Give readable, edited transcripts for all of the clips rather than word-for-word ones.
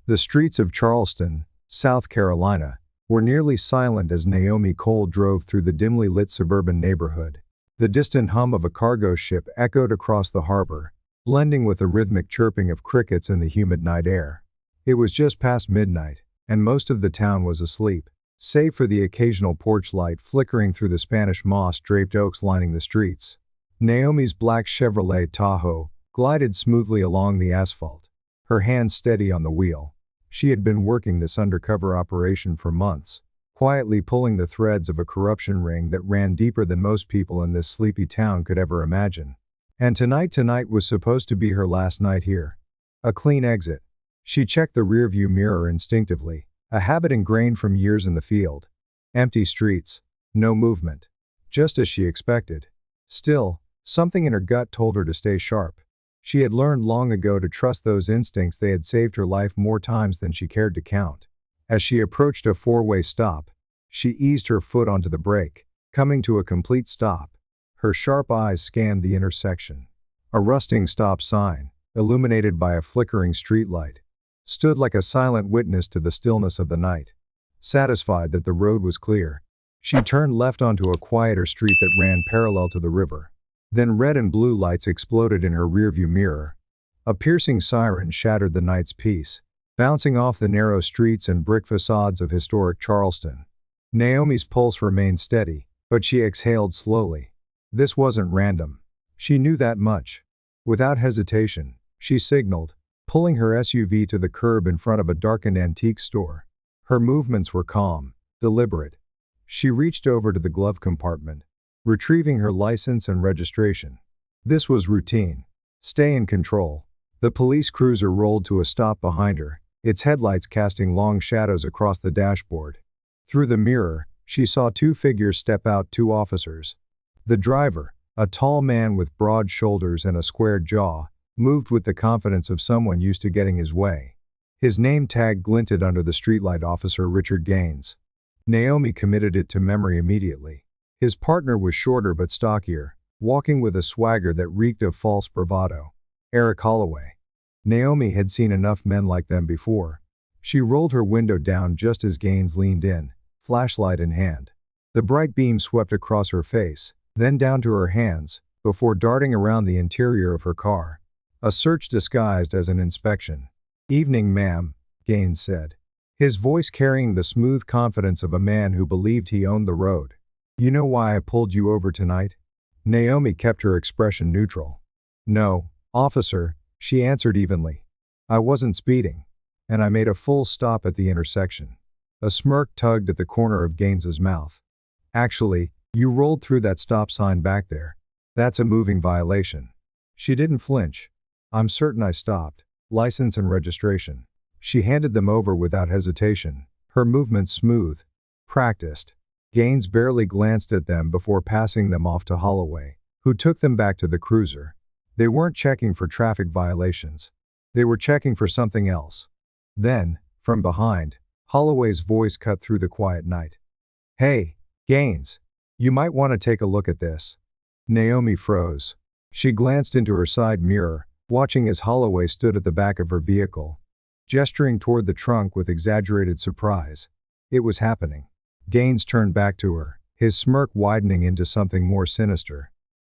The streets of Charleston, South Carolina, were nearly silent as Naomi Cole drove through the dimly lit suburban neighborhood. The distant hum of a cargo ship echoed across the harbor, blending with the rhythmic chirping of crickets in the humid night air. It was just past midnight, and most of the town was asleep, save for the occasional porch light flickering through the Spanish moss-draped oaks lining the streets. Naomi's black Chevrolet Tahoe glided smoothly along the asphalt, her hands steady on the wheel. She had been working this undercover operation for months, quietly pulling the threads of a corruption ring that ran deeper than most people in this sleepy town could ever imagine. And tonight was supposed to be her last night here. A clean exit. She checked the rearview mirror instinctively, a habit ingrained from years in the field. Empty streets, no movement. Just as she expected. Still, something in her gut told her to stay sharp. She had learned long ago to trust those instincts. They had saved her life more times than she cared to count. As she approached a four-way stop, she eased her foot onto the brake, coming to a complete stop. Her sharp eyes scanned the intersection. A rusting stop sign, illuminated by a flickering streetlight, stood like a silent witness to the stillness of the night. Satisfied that the road was clear, she turned left onto a quieter street that ran parallel to the river. Then red and blue lights exploded in her rearview mirror. A piercing siren shattered the night's peace, bouncing off the narrow streets and brick facades of historic Charleston. Naomi's pulse remained steady, but she exhaled slowly. This wasn't random. She knew that much. Without hesitation, she signaled, pulling her SUV to the curb in front of a darkened antique store. Her movements were calm, deliberate. She reached over to the glove compartment, retrieving her license and registration. This was routine. Stay in control. The police cruiser rolled to a stop behind her, its headlights casting long shadows across the dashboard. Through the mirror, she saw two figures step out, two officers. The driver, a tall man with broad shoulders and a squared jaw, moved with the confidence of someone used to getting his way. His name tag glinted under the streetlight: Officer Richard Gaines. Naomi committed it to memory immediately. His partner was shorter but stockier, walking with a swagger that reeked of false bravado. Eric Holloway. Naomi had seen enough men like them before. She rolled her window down just as Gaines leaned in, flashlight in hand. The bright beam swept across her face, then down to her hands, before darting around the interior of her car. A search disguised as an inspection. "Evening, ma'am," Gaines said, his voice carrying the smooth confidence of a man who believed he owned the road. "You know why I pulled you over tonight?" Naomi kept her expression neutral. "No, officer," she answered evenly. "I wasn't speeding. And I made a full stop at the intersection." A smirk tugged at the corner of Gaines's mouth. "Actually, you rolled through that stop sign back there. That's a moving violation." She didn't flinch. "I'm certain I stopped. License and registration." She handed them over without hesitation, her movements smooth, practiced. Gaines barely glanced at them before passing them off to Holloway, who took them back to the cruiser. They weren't checking for traffic violations. They were checking for something else. Then, from behind, Holloway's voice cut through the quiet night. "Hey, Gaines, you might want to take a look at this." Naomi froze. She glanced into her side mirror, watching as Holloway stood at the back of her vehicle, gesturing toward the trunk with exaggerated surprise. It was happening. Gaines turned back to her, his smirk widening into something more sinister.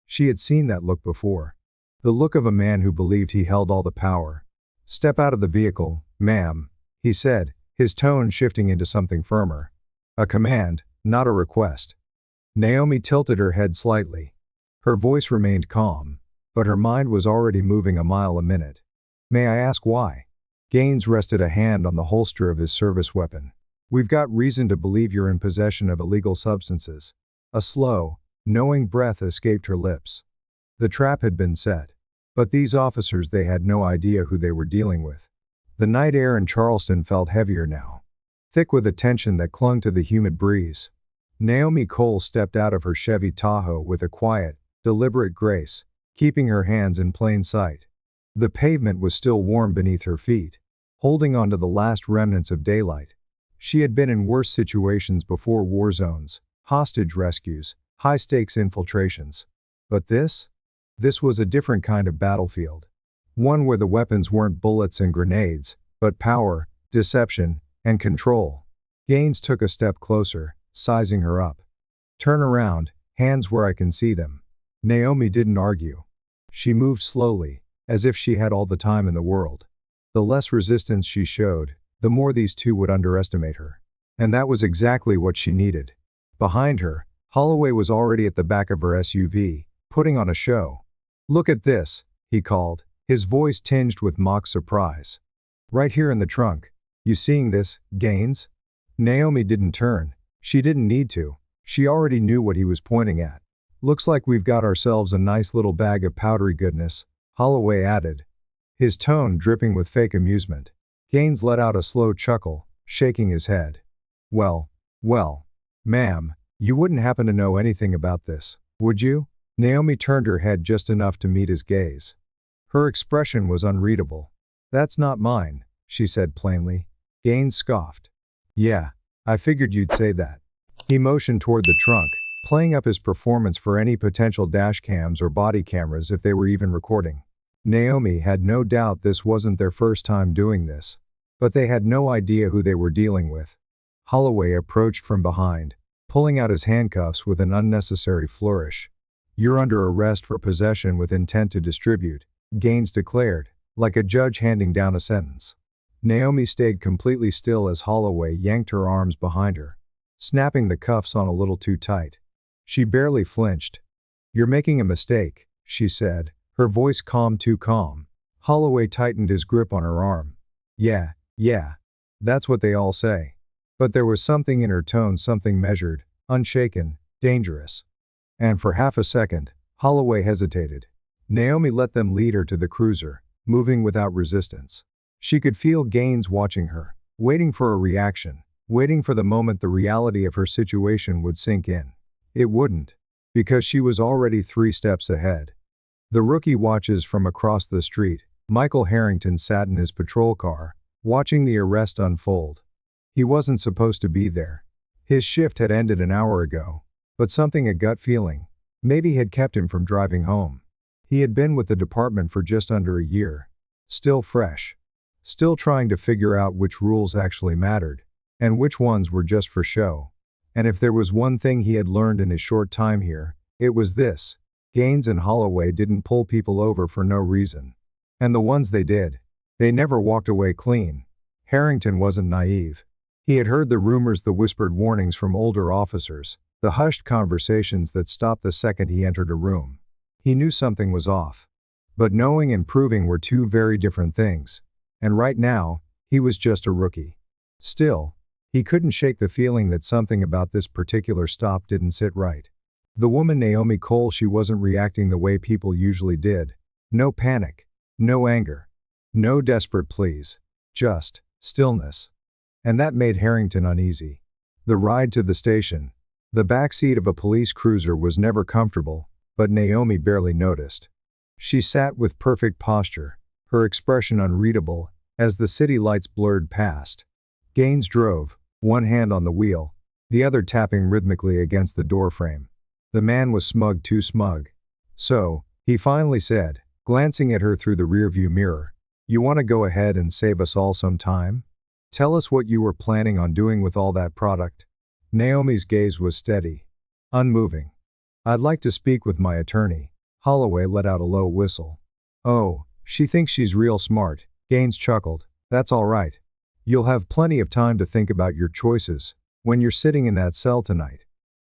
She had seen that look before. The look of a man who believed he held all the power. "Step out of the vehicle, ma'am," he said, his tone shifting into something firmer. A command, not a request. Naomi tilted her head slightly. Her voice remained calm, but her mind was already moving a mile a minute. "May I ask why?" Gaines rested a hand on the holster of his service weapon. "We've got reason to believe you're in possession of illegal substances." A slow, knowing breath escaped her lips. The trap had been set. But these officers, they had no idea who they were dealing with. The night air in Charleston felt heavier now, thick with a tension that clung to the humid breeze. Naomi Cole stepped out of her Chevy Tahoe with a quiet, deliberate grace, keeping her hands in plain sight. The pavement was still warm beneath her feet, holding on to the last remnants of daylight. She had been in worse situations before: war zones, hostage rescues, high-stakes infiltrations. But this was a different kind of battlefield. One where the weapons weren't bullets and grenades, but power, deception, and control. Gaines took a step closer, sizing her up. Turn around, hands where I can see them. Naomi didn't argue. She moved slowly, as if she had all the time in the world. The less resistance she showed, the more these two would underestimate her. And that was exactly what she needed. Behind her, Holloway was already at the back of her SUV, putting on a show. Look at this, he called, his voice tinged with mock surprise. Right here in the trunk. You seeing this, Gaines? Naomi didn't turn. She didn't need to. She already knew what he was pointing at. Looks like we've got ourselves a nice little bag of powdery goodness, Holloway added, his tone dripping with fake amusement. Gaines let out a slow chuckle, shaking his head. Well, ma'am, you wouldn't happen to know anything about this, would you? Naomi turned her head just enough to meet his gaze. Her expression was unreadable. That's not mine, she said plainly. Gaines scoffed. Yeah, I figured you'd say that. He motioned toward the trunk, playing up his performance for any potential dash cams or body cameras if they were even recording. Naomi had no doubt this wasn't their first time doing this, but they had no idea who they were dealing with. Holloway approached from behind, pulling out his handcuffs with an unnecessary flourish. You're under arrest for possession with intent to distribute, Gaines declared, like a judge handing down a sentence. Naomi stayed completely still as Holloway yanked her arms behind her, snapping the cuffs on a little too tight. She barely flinched. You're making a mistake, she said, her voice too calm. Holloway tightened his grip on her arm. Yeah, that's what they all say. But there was something in her tone, something measured, unshaken, dangerous. And for half a second, Holloway hesitated. Naomi let them lead her to the cruiser, moving without resistance. She could feel Gaines watching her, waiting for a reaction, waiting for the moment the reality of her situation would sink in. It wouldn't, because she was already 3 steps ahead. The rookie watches from across the street. Michael Harrington sat in his patrol car, watching the arrest unfold. He wasn't supposed to be there. His shift had ended an hour ago, but something, a gut feeling, maybe had kept him from driving home. He had been with the department for just under a year, still fresh, still trying to figure out which rules actually mattered, and which ones were just for show. And if there was one thing he had learned in his short time here, it was this: Gaines and Holloway didn't pull people over for no reason. And the ones they did, they never walked away clean. Harrington wasn't naive. He had heard the rumors, the whispered warnings from older officers, the hushed conversations that stopped the second he entered a room. He knew something was off. But knowing and proving were two very different things. And right now, he was just a rookie. Still, he couldn't shake the feeling that something about this particular stop didn't sit right. The woman Naomi Cole, she wasn't reacting the way people usually did. No panic, no anger, no desperate pleas, just stillness. And that made Harrington uneasy. The ride to the station, the backseat of a police cruiser, was never comfortable, but Naomi barely noticed. She sat with perfect posture, her expression unreadable, as the city lights blurred past. Gaines drove, one hand on the wheel, the other tapping rhythmically against the doorframe. The man was smug, too smug. So, he finally said, glancing at her through the rearview mirror, "You want to go ahead and save us all some time? Tell us what you were planning on doing with all that product." Naomi's gaze was steady, unmoving. "I'd like to speak with my attorney." Holloway let out a low whistle. "Oh, she thinks she's real smart," Gaines chuckled. "That's all right. You'll have plenty of time to think about your choices when you're sitting in that cell tonight."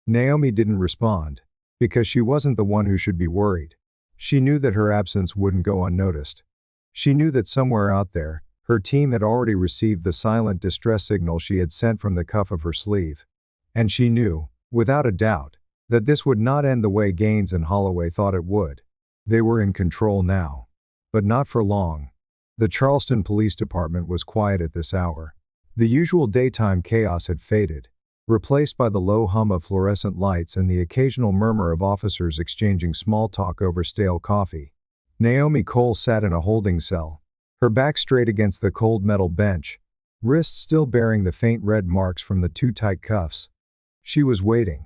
Naomi didn't respond, because she wasn't the one who should be worried. She knew that her absence wouldn't go unnoticed. She knew that somewhere out there, her team had already received the silent distress signal she had sent from the cuff of her sleeve. And she knew, without a doubt, that this would not end the way Gaines and Holloway thought it would. They were in control now. But not for long. The Charleston Police Department was quiet at this hour. The usual daytime chaos had faded, replaced by the low hum of fluorescent lights and the occasional murmur of officers exchanging small talk over stale coffee. Naomi Cole sat in a holding cell, her back straight against the cold metal bench, wrists still bearing the faint red marks from the too tight cuffs. She was waiting,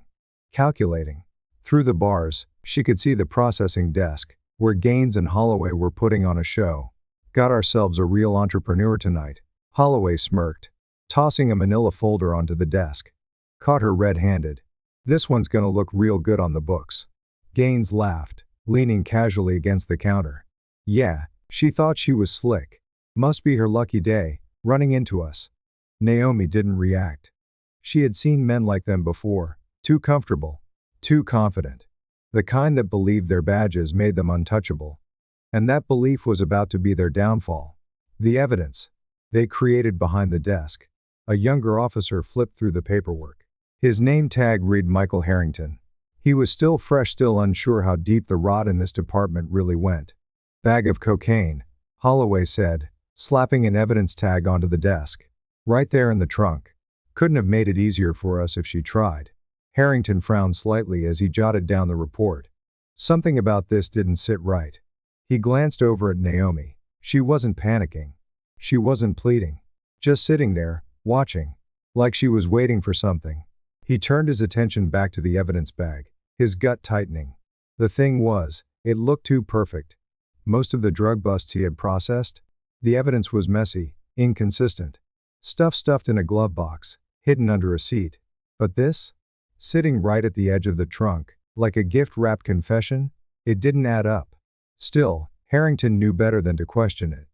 calculating. Through the bars, she could see the processing desk, where Gaines and Holloway were putting on a show. "Got ourselves a real entrepreneur tonight," Holloway smirked, tossing a manila folder onto the desk. Caught her red-handed. This one's gonna look real good on the books. Gaines laughed, leaning casually against the counter. Yeah, she thought she was slick. Must be her lucky day, running into us. Naomi didn't react. She had seen men like them before, too comfortable, too confident. The kind that believed their badges made them untouchable. And that belief was about to be their downfall. The evidence they created behind the desk. A younger officer flipped through the paperwork. His name tag read Michael Harrington. He was still fresh, still unsure how deep the rot in this department really went. Bag of cocaine, Holloway said, slapping an evidence tag onto the desk. Right there in the trunk. Couldn't have made it easier for us if she tried. Harrington frowned slightly as he jotted down the report. Something about this didn't sit right. He glanced over at Naomi. She wasn't panicking. She wasn't pleading. Just sitting there, watching. Like she was waiting for something. He turned his attention back to the evidence bag, his gut tightening. The thing was, it looked too perfect. Most of the drug busts he had processed, the evidence was messy, inconsistent. Stuff stuffed in a glove box, hidden under a seat. But this? Sitting right at the edge of the trunk, like a gift-wrapped confession, it didn't add up. Still, Harrington knew better than to question it.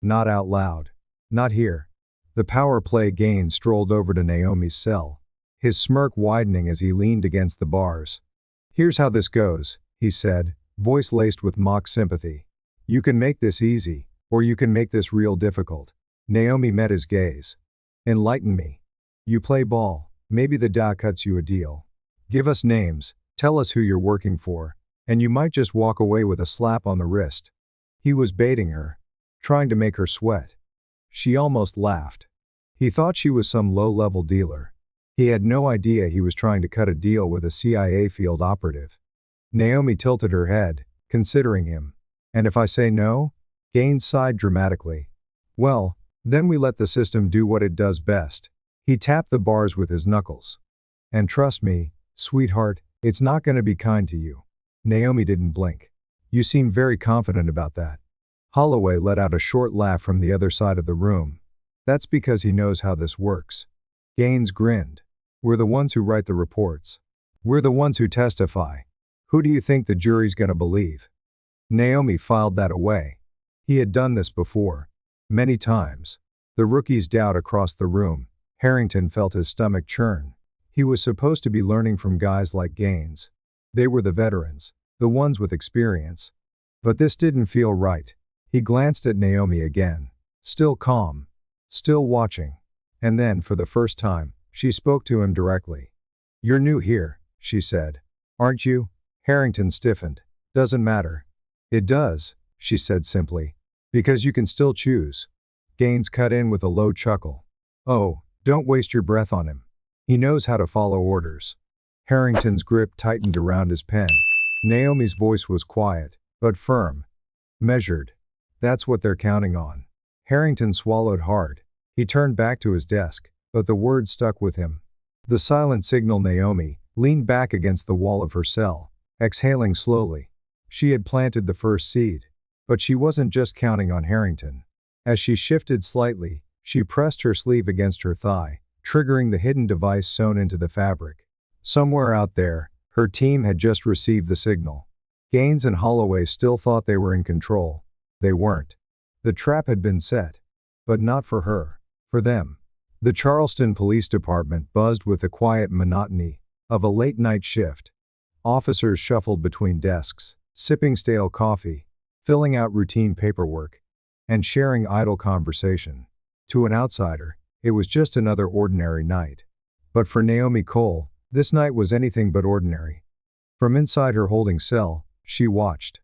Not out loud. Not here. The power play Gaines strolled over to Naomi's cell, his smirk widening as he leaned against the bars. Here's how this goes, he said, voice laced with mock sympathy. You can make this easy, or you can make this real difficult. Naomi met his gaze. Enlighten me. You play ball, maybe the DA cuts you a deal. Give us names, tell us who you're working for, and you might just walk away with a slap on the wrist. He was baiting her, trying to make her sweat. She almost laughed. He thought she was some low-level dealer. He had no idea he was trying to cut a deal with a CIA field operative. Naomi tilted her head, considering him. And if I say no? Gaines sighed dramatically. Well, then we let the system do what it does best. He tapped the bars with his knuckles. And trust me, sweetheart, it's not going to be kind to you. Naomi didn't blink. You seem very confident about that. Holloway let out a short laugh from the other side of the room. That's because he knows how this works. Gaines grinned. We're the ones who write the reports. We're the ones who testify. Who do you think the jury's gonna believe? Naomi filed that away. He had done this before. Many times. The rookie's doubt across the room. Harrington felt his stomach churn. He was supposed to be learning from guys like Gaines. They were the veterans, the ones with experience. But this didn't feel right. He glanced at Naomi again. Still calm. Still watching. And then, for the first time, she spoke to him directly. You're new here, she said. Aren't you? Harrington stiffened. Doesn't matter. It does, she said simply. Because you can still choose. Gaines cut in with a low chuckle. Oh, don't waste your breath on him. He knows how to follow orders. Harrington's grip tightened around his pen. Naomi's voice was quiet, but firm. Measured. That's what they're counting on. Harrington swallowed hard. He turned back to his desk, but the words stuck with him. The silent signal. Naomi leaned back against the wall of her cell, exhaling slowly. She had planted the first seed. But she wasn't just counting on Harrington. As she shifted slightly, she pressed her sleeve against her thigh, triggering the hidden device sewn into the fabric. Somewhere out there, her team had just received the signal. Gaines and Holloway still thought they were in control. They weren't. The trap had been set. But not for her. For them. The Charleston Police Department buzzed with the quiet monotony of a late-night shift. Officers shuffled between desks, sipping stale coffee, filling out routine paperwork, and sharing idle conversation. To an outsider, it was just another ordinary night. But for Naomi Cole, this night was anything but ordinary. From inside her holding cell, she watched.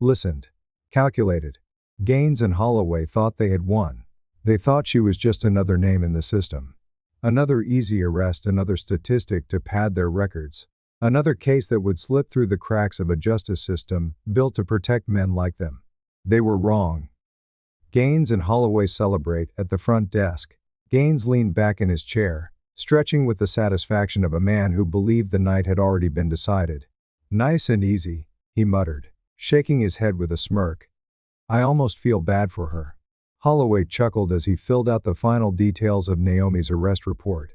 Listened. Calculated. Gaines and Holloway thought they had won. They thought she was just another name in the system. Another easy arrest, another statistic to pad their records. Another case that would slip through the cracks of a justice system built to protect men like them. They were wrong. Gaines and Holloway celebrate at the front desk. Gaines leaned back in his chair, stretching with the satisfaction of a man who believed the night had already been decided. Nice and easy, he muttered, shaking his head with a smirk. I almost feel bad for her. Holloway chuckled as he filled out the final details of Naomi's arrest report.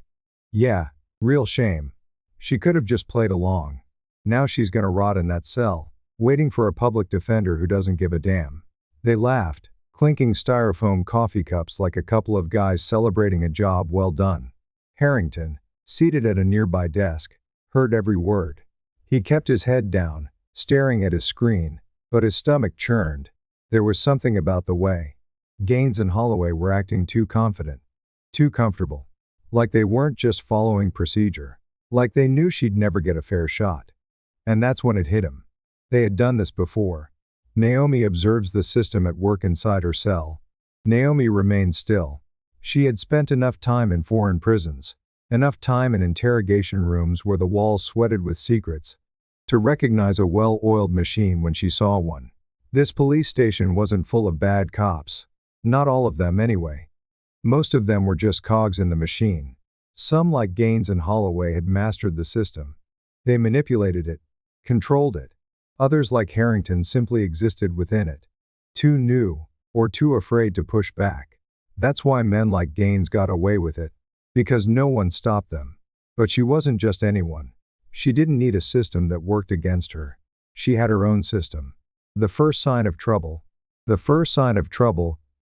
Yeah, real shame. She could have just played along. Now she's gonna rot in that cell, waiting for a public defender who doesn't give a damn. They laughed, clinking styrofoam coffee cups like a couple of guys celebrating a job well done. Harrington, seated at a nearby desk, heard every word. He kept his head down, staring at his screen, but his stomach churned. There was something about the way Gaines and Holloway were acting too confident, too comfortable. Like they weren't just following procedure. Like they knew she'd never get a fair shot. And that's when it hit him. They had done this before. Naomi observes the system at work inside her cell. Naomi remained still. She had spent enough time in foreign prisons, enough time in interrogation rooms where the walls sweated with secrets, to recognize a well-oiled machine when she saw one. This police station wasn't full of bad cops. Not all of them anyway. Most of them were just cogs in the machine. Some, like Gaines and Holloway, had mastered the system. They manipulated it, controlled it. Others, like Harrington, simply existed within it. Too new, or too afraid to push back. That's why men like Gaines got away with it. Because no one stopped them. But she wasn't just anyone. She didn't need a system that worked against her. She had her own system. The first sign of trouble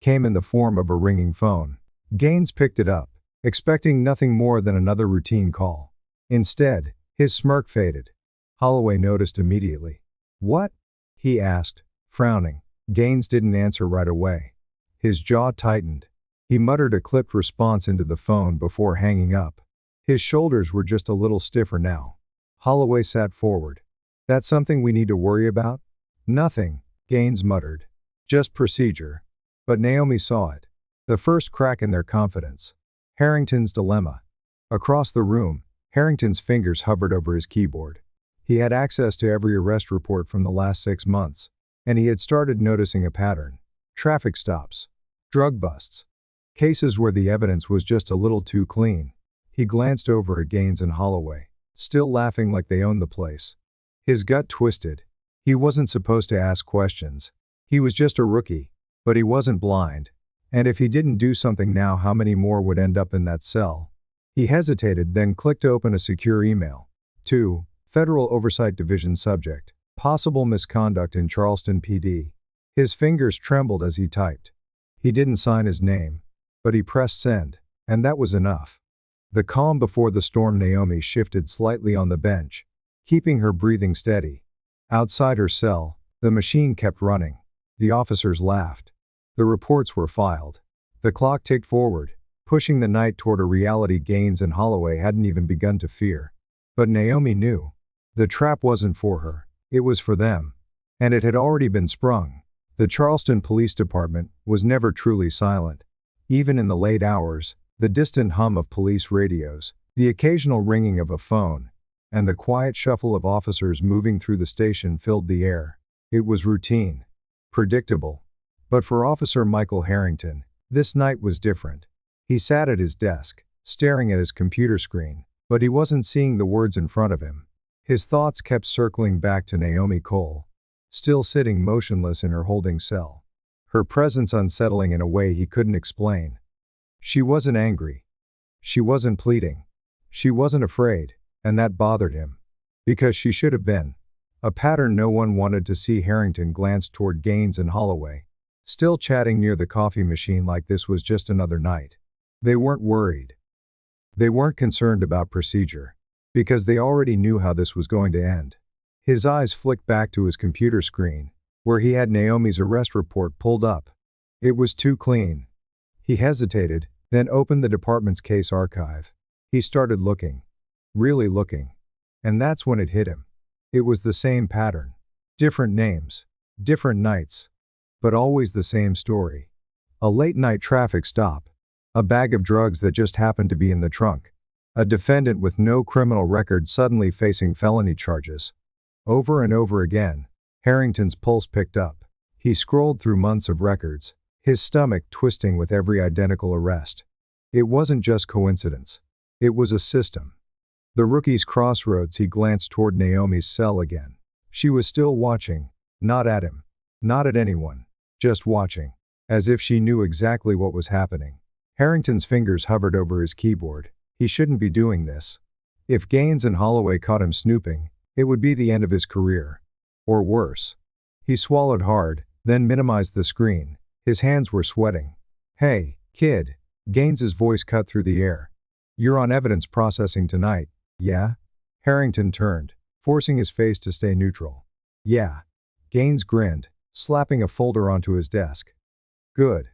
came in the form of a ringing phone. Gaines picked it up, expecting nothing more than another routine call. Instead, his smirk faded. Holloway noticed immediately. "What?" he asked, frowning. Gaines didn't answer right away. His jaw tightened. He muttered a clipped response into the phone before hanging up. His shoulders were just a little stiffer now. Holloway sat forward. "That's something we need to worry about?" "Nothing," Gaines muttered. "Just procedure." But Naomi saw it. The first crack in their confidence. Harrington's dilemma. Across the room, Harrington's fingers hovered over his keyboard. He had access to every arrest report from the last 6 months, and he had started noticing a pattern. Traffic stops. Drug busts. Cases where the evidence was just a little too clean. He glanced over at Gaines and Holloway, still laughing like they owned the place. His gut twisted. He wasn't supposed to ask questions. He was just a rookie. But he wasn't blind. And if he didn't do something now, how many more would end up in that cell? He hesitated, then clicked open a secure email. To Federal Oversight Division subject. Possible misconduct in Charleston PD. His fingers trembled as he typed. He didn't sign his name. But he pressed send. And that was enough. The calm before the storm. Naomi shifted slightly on the bench, keeping her breathing steady. Outside her cell, the machine kept running. The officers laughed. The reports were filed. The clock ticked forward, pushing the night toward a reality Gaines and Holloway hadn't even begun to fear. But Naomi knew. The trap wasn't for her. It was for them. And it had already been sprung. The Charleston Police Department was never truly silent. Even in the late hours, the distant hum of police radios, the occasional ringing of a phone, and the quiet shuffle of officers moving through the station filled the air. It was routine. Predictable. But for Officer Michael Harrington, this night was different. He sat at his desk, staring at his computer screen, but he wasn't seeing the words in front of him. His thoughts kept circling back to Naomi Cole, still sitting motionless in her holding cell. Her presence unsettling in a way he couldn't explain. She wasn't angry. She wasn't pleading. She wasn't afraid, and that bothered him. Because she should have been. A pattern no one wanted to see. Harrington glanced toward Gaines and Holloway, still chatting near the coffee machine like this was just another night. They weren't worried. They weren't concerned about procedure. Because they already knew how this was going to end. His eyes flicked back to his computer screen, where he had Naomi's arrest report pulled up. It was too clean. He hesitated, then opened the department's case archive. He started looking. Really looking. And that's when it hit him. It was the same pattern. Different names. Different nights. But always the same story. A late-night traffic stop. A bag of drugs that just happened to be in the trunk. A defendant with no criminal record suddenly facing felony charges. Over and over again, Harrington's pulse picked up. He scrolled through months of records, his stomach twisting with every identical arrest. It wasn't just coincidence. It was a system. The rookie's crossroads. He glanced toward Naomi's cell again. She was still watching, not at him, not at anyone, just watching. as if she knew exactly what was happening. Harrington's fingers hovered over his keyboard. He shouldn't be doing this. If Gaines and Holloway caught him snooping, it would be the end of his career. Or worse. He swallowed hard, then minimized the screen. His hands were sweating. "Hey, kid." Gaines's voice cut through the air. "You're on evidence processing tonight, yeah?" Harrington turned, forcing his face to stay neutral. "Yeah." Gaines grinned, slapping a folder onto his desk. "Good.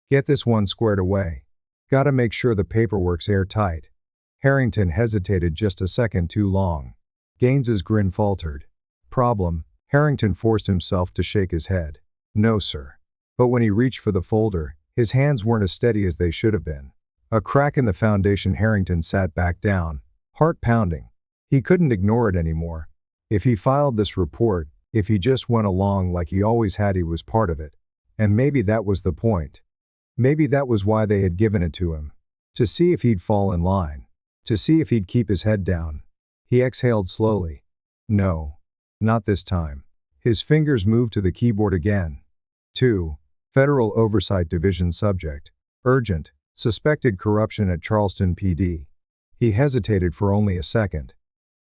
Get this one squared away. Gotta make sure the paperwork's airtight." Harrington hesitated just a second too long. Gaines's grin faltered. "Problem?" Harrington forced himself to shake his head. "No, sir." But when he reached for the folder, his hands weren't as steady as they should have been. A crack in the foundation. Harrington sat back down, heart pounding. He couldn't ignore it anymore. If he filed this report, if he just went along like he always had, he was part of it. And maybe that was the point. Maybe that was why they had given it to him. To see if he'd fall in line. To see if he'd keep his head down. He exhaled slowly. No. Not this time. His fingers moved to the keyboard again. 2. Federal Oversight Division subject. Urgent. Suspected corruption at Charleston PD. He hesitated for only a second.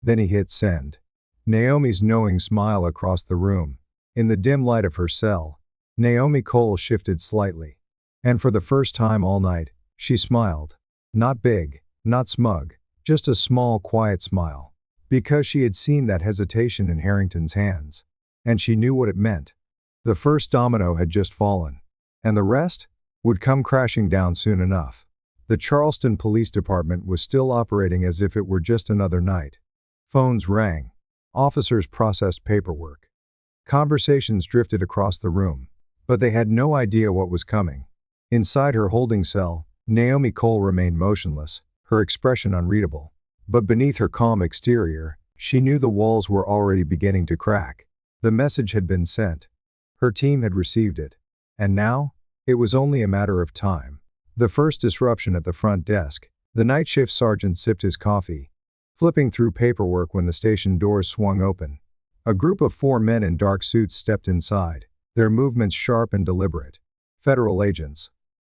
Then he hit send. Naomi's knowing smile across the room. In the dim light of her cell, Naomi Cole shifted slightly. And for the first time all night, she smiled. Not big, not smug, just a small, quiet smile. Because she had seen that hesitation in Harrington's hands. And she knew what it meant. The first domino had just fallen. And the rest would come crashing down soon enough. The Charleston Police Department was still operating as if it were just another night. Phones rang. Officers processed paperwork. Conversations drifted across the room. But they had no idea what was coming. Inside her holding cell, Naomi Cole remained motionless, her expression unreadable. But beneath her calm exterior, she knew the walls were already beginning to crack. The message had been sent. Her team had received it. And now, it was only a matter of time. The first disruption at the front desk. The night shift sergeant sipped his coffee, flipping through paperwork when the station doors swung open. A group of 4 men in dark suits stepped inside, their movements sharp and deliberate. Federal agents.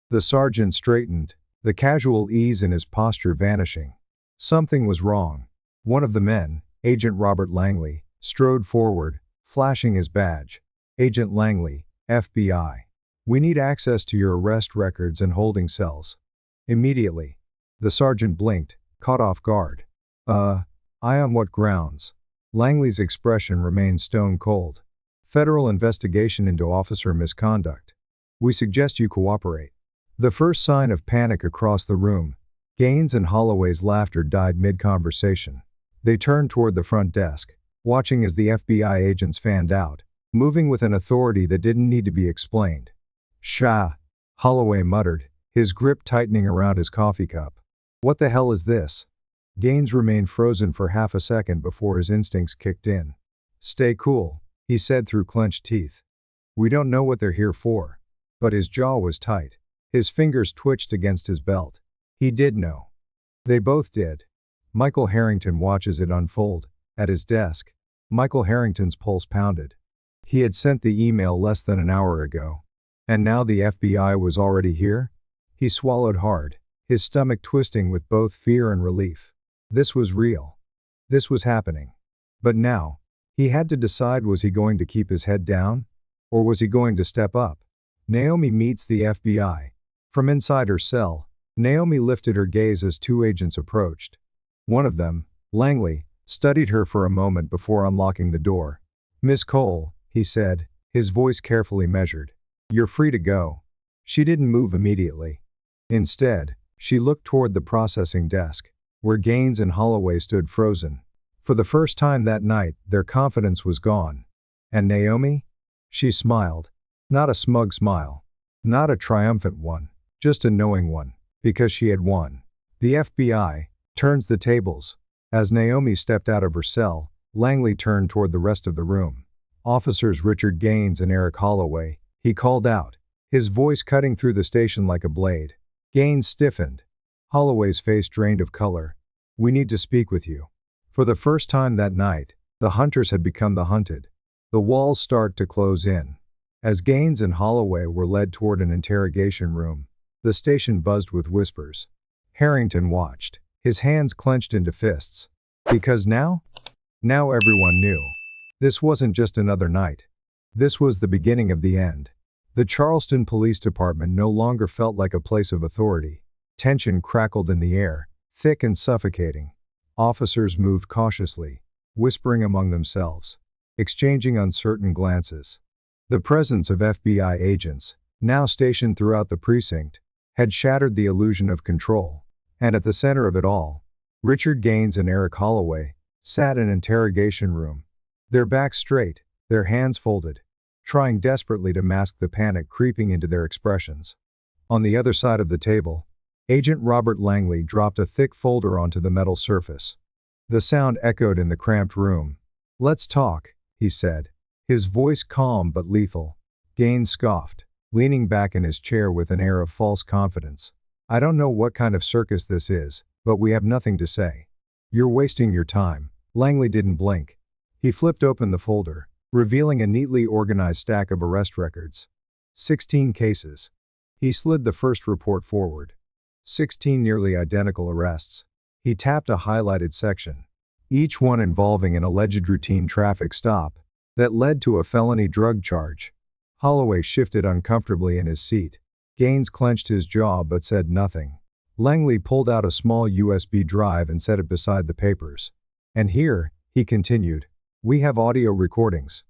The sergeant straightened, the casual ease in his posture vanishing. Something was wrong. One of the men, Agent Robert Langley, strode forward, flashing his badge. "Agent Langley, FBI. We need access to your arrest records and holding cells. Immediately." The sergeant blinked, caught off guard. I on what grounds?" Langley's expression remained stone cold. "Federal investigation into officer misconduct. We suggest you cooperate." The first sign of panic across the room. Gaines and Holloway's laughter died mid-conversation. They turned toward the front desk, watching as the FBI agents fanned out, moving with an authority that didn't need to be explained. "Shah," Holloway muttered, his grip tightening around his coffee cup. "What the hell is this?" Gaines remained frozen for half a second before his instincts kicked in. "Stay cool," he said through clenched teeth. "We don't know what they're here for." But his jaw was tight. His fingers twitched against his belt. He did know. They both did. Michael Harrington watches it unfold. At his desk, Michael Harrington's pulse pounded. He had sent the email less than an hour ago. And now the FBI was already here? He swallowed hard, his stomach twisting with both fear and relief. This was real. This was happening. But now, he had to decide, was he going to keep his head down? Or was he going to step up? Naomi meets the FBI. From inside her cell, Naomi lifted her gaze as 2 agents approached. One of them, Langley, studied her for a moment before unlocking the door. "Miss Cole," he said, his voice carefully measured. "You're free to go." She didn't move immediately. Instead, she looked toward the processing desk, where Gaines and Holloway stood frozen. For the first time that night, their confidence was gone. And Naomi? She smiled. Not a smug smile. Not a triumphant one. Just a knowing one. Because she had won. The FBI turns the tables. As Naomi stepped out of her cell, Langley turned toward the rest of the room. "Officers Richard Gaines and Eric Holloway," he called out, his voice cutting through the station like a blade. Gaines stiffened. Holloway's face drained of color. "We need to speak with you." For the first time that night, the hunters had become the hunted. The walls start to close in. As Gaines and Holloway were led toward an interrogation room, the station buzzed with whispers. Harrington watched, his hands clenched into fists. Because now everyone knew. This wasn't just another night. This was the beginning of the end. The Charleston Police Department no longer felt like a place of authority. Tension crackled in the air, thick and suffocating. Officers moved cautiously, whispering among themselves, exchanging uncertain glances. The presence of FBI agents, now stationed throughout the precinct, had shattered the illusion of control. And at the center of it all, Richard Gaines and Eric Holloway sat in an interrogation room, their backs straight, their hands folded, trying desperately to mask the panic creeping into their expressions. On the other side of the table, Agent Robert Langley dropped a thick folder onto the metal surface. The sound echoed in the cramped room. "Let's talk," he said, his voice calm but lethal. Gaines scoffed, leaning back in his chair with an air of false confidence. "I don't know what kind of circus this is, but we have nothing to say." "You're wasting your time." Langley didn't blink. He flipped open the folder, revealing a neatly organized stack of arrest records. 16 cases. He slid the first report forward. 16 nearly identical arrests. He tapped a highlighted section, each one involving an alleged routine traffic stop that led to a felony drug charge. Holloway shifted uncomfortably in his seat. Gaines clenched his jaw but said nothing. Langley pulled out a small USB drive and set it beside the papers. "And here," he continued, "we have audio recordings."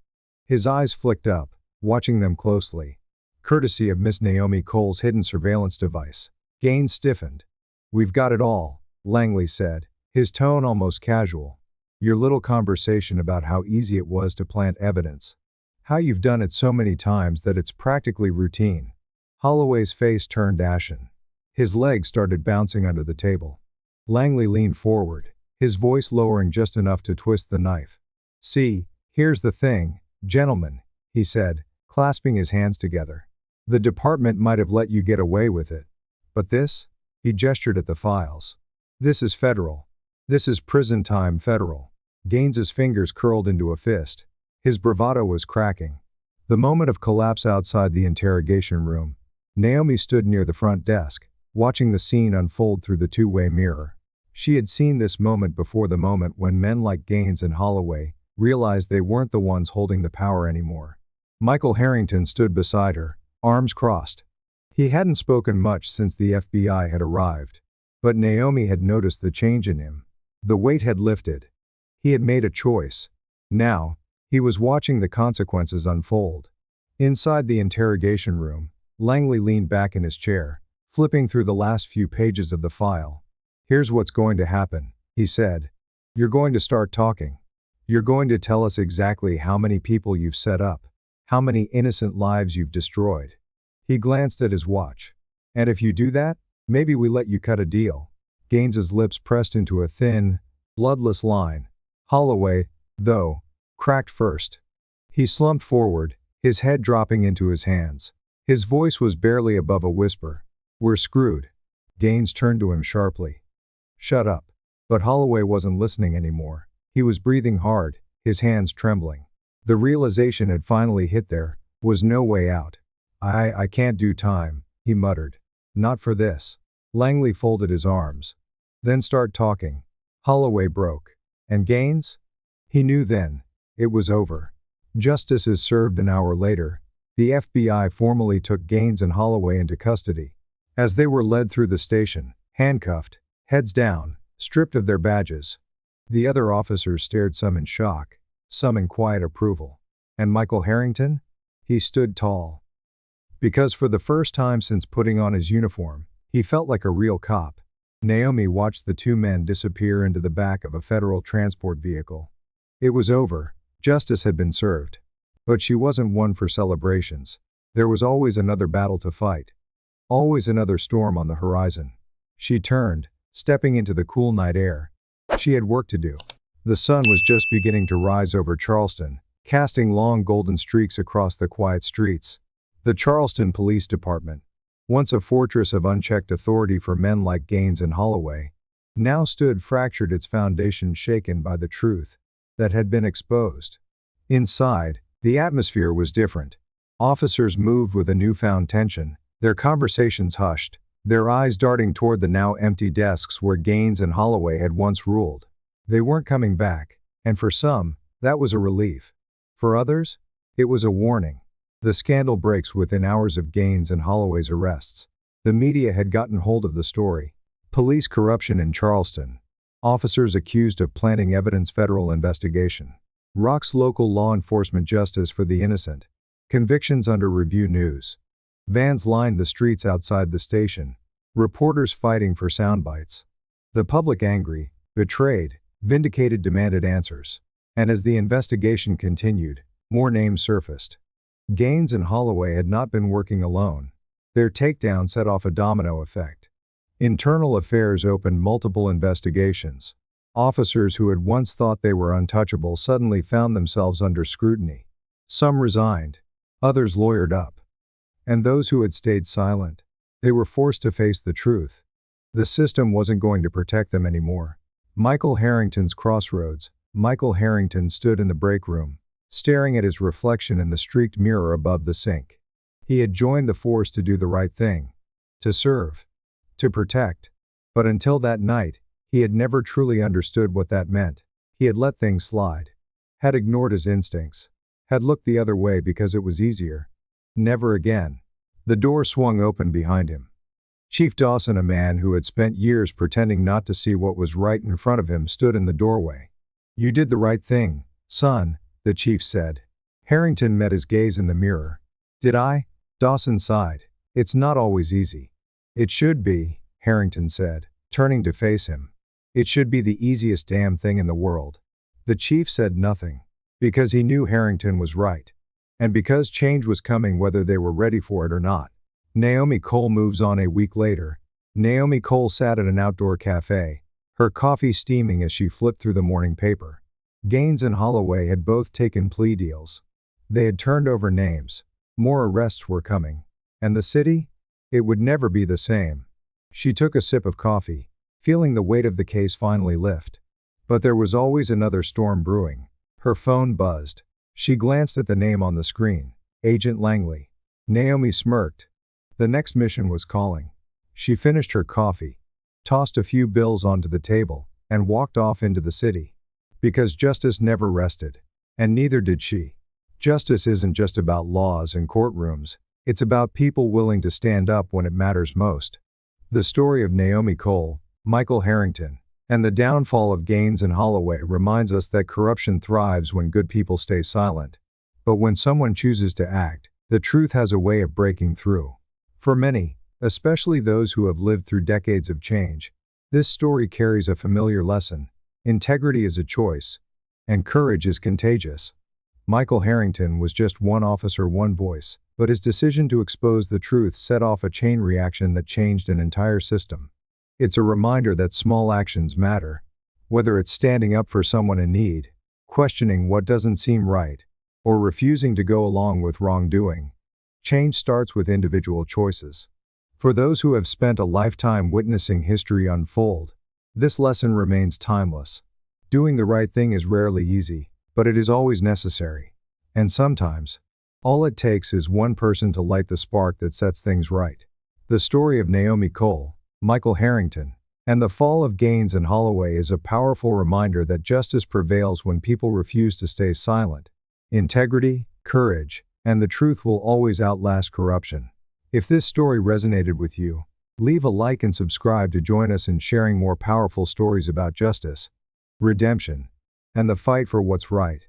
His eyes flicked up, watching them closely. Courtesy of Miss Naomi Cole's hidden surveillance device. Gaines stiffened. "We've got it all," Langley said, his tone almost casual. "Your little conversation about how easy it was to plant evidence. How you've done it so many times that it's practically routine." Holloway's face turned ashen. His legs started bouncing under the table. Langley leaned forward, his voice lowering just enough to twist the knife. "See, here's the thing, gentlemen," he said, clasping his hands together. "The department might have let you get away with it. But this?" He gestured at the files. "This is federal. This is prison time federal." Gaines's fingers curled into a fist. His bravado was cracking. The moment of collapse outside the interrogation room, Naomi stood near the front desk, watching the scene unfold through the two-way mirror. She had seen this moment before, the moment when men like Gaines and Holloway realized they weren't the ones holding the power anymore. Michael Harrington stood beside her, arms crossed. He hadn't spoken much since the FBI had arrived, but Naomi had noticed the change in him. The weight had lifted. He had made a choice. Now, he was watching the consequences unfold. Inside the interrogation room, Langley leaned back in his chair, flipping through the last few pages of the file. "Here's what's going to happen," he said. "You're going to start talking. You're going to tell us exactly how many people you've set up, how many innocent lives you've destroyed." He glanced at his watch. "And if you do that, maybe we let you cut a deal." Gaines's lips pressed into a thin, bloodless line. Holloway, though, cracked first. He slumped forward, his head dropping into his hands. His voice was barely above a whisper. "We're screwed." Gaines turned to him sharply. "Shut up." But Holloway wasn't listening anymore. He was breathing hard, his hands trembling. The realization had finally hit: there was no way out. I can't do time," he muttered. "Not for this." Langley folded his arms. "Then start talking." Holloway broke. "And Gaines?" He knew then. It was over. Justice is served. An hour later, the FBI formally took Gaines and Holloway into custody. As they were led through the station, handcuffed, heads down, stripped of their badges, the other officers stared, some in shock, some in quiet approval. And Michael Harrington? He stood tall. Because for the first time since putting on his uniform, he felt like a real cop. Naomi watched the two men disappear into the back of a federal transport vehicle. It was over. Justice had been served. But she wasn't one for celebrations. There was always another battle to fight. Always another storm on the horizon. She turned, stepping into the cool night air. She had work to do. The sun was just beginning to rise over Charleston, casting long golden streaks across the quiet streets. The Charleston Police Department, once a fortress of unchecked authority for men like Gaines and Holloway, now stood fractured, its foundation shaken by the truth that had been exposed. Inside, the atmosphere was different. Officers moved with a newfound tension, their conversations hushed, their eyes darting toward the now empty desks where Gaines and Holloway had once ruled. They weren't coming back, and for some, that was a relief. For others, it was a warning. The scandal breaks within hours of Gaines and Holloway's arrests. The media had gotten hold of the story. Police corruption in Charleston. Officers accused of planting evidence. Federal investigation. Rocks local law enforcement. Justice for the innocent. Convictions under review. News. Vans lined the streets outside the station. Reporters fighting for soundbites. The public angry, betrayed, vindicated, demanded answers. And as the investigation continued, more names surfaced. Gaines and Holloway had not been working alone. Their takedown set off a domino effect. Internal Affairs opened multiple investigations. Officers who had once thought they were untouchable suddenly found themselves under scrutiny. Some resigned. Others lawyered up. And those who had stayed silent, they were forced to face the truth. The system wasn't going to protect them anymore. Michael Harrington's crossroads. Michael Harrington stood in the break room, staring at his reflection in the streaked mirror above the sink. He had joined the force to do the right thing. To serve. To protect. But until that night, he had never truly understood what that meant. He had let things slide. Had ignored his instincts. Had looked the other way because it was easier. Never again. The door swung open behind him. Chief Dawson, a man who had spent years pretending not to see what was right in front of him, stood in the doorway. "You did the right thing, son," the chief said. Harrington met his gaze in the mirror. "Did I?" Dawson sighed. "It's not always easy." "It should be," Harrington said, turning to face him. "It should be the easiest damn thing in the world." The chief said nothing. Because he knew Harrington was right. And because change was coming whether they were ready for it or not. Naomi Cole moves on. A week later, Naomi Cole sat at an outdoor cafe, her coffee steaming as she flipped through the morning paper. Gaines and Holloway had both taken plea deals. They had turned over names. More arrests were coming. And the city? It would never be the same. She took a sip of coffee, feeling the weight of the case finally lift. But there was always another storm brewing. Her phone buzzed. She glanced at the name on the screen. Agent Langley. Naomi smirked. The next mission was calling. She finished her coffee, tossed a few bills onto the table, and walked off into the city. Because justice never rested. And neither did she. Justice isn't just about laws and courtrooms. It's about people willing to stand up when it matters most. The story of Naomi Cole, Michael Harrington, and the downfall of Gaines and Holloway reminds us that corruption thrives when good people stay silent. But when someone chooses to act, the truth has a way of breaking through. For many, especially those who have lived through decades of change, this story carries a familiar lesson. Integrity is a choice, and courage is contagious. Michael Harrington was just one officer, one voice, but his decision to expose the truth set off a chain reaction that changed an entire system. It's a reminder that small actions matter. Whether it's standing up for someone in need, questioning what doesn't seem right, or refusing to go along with wrongdoing. Change starts with individual choices. For those who have spent a lifetime witnessing history unfold, this lesson remains timeless. Doing the right thing is rarely easy, but it is always necessary. And sometimes, all it takes is one person to light the spark that sets things right. The story of Naomi Cole, Michael Harrington, and the fall of Gaines and Holloway is a powerful reminder that justice prevails when people refuse to stay silent. Integrity, courage, and the truth will always outlast corruption. If this story resonated with you, leave a like and subscribe to join us in sharing more powerful stories about justice, redemption, and the fight for what's right.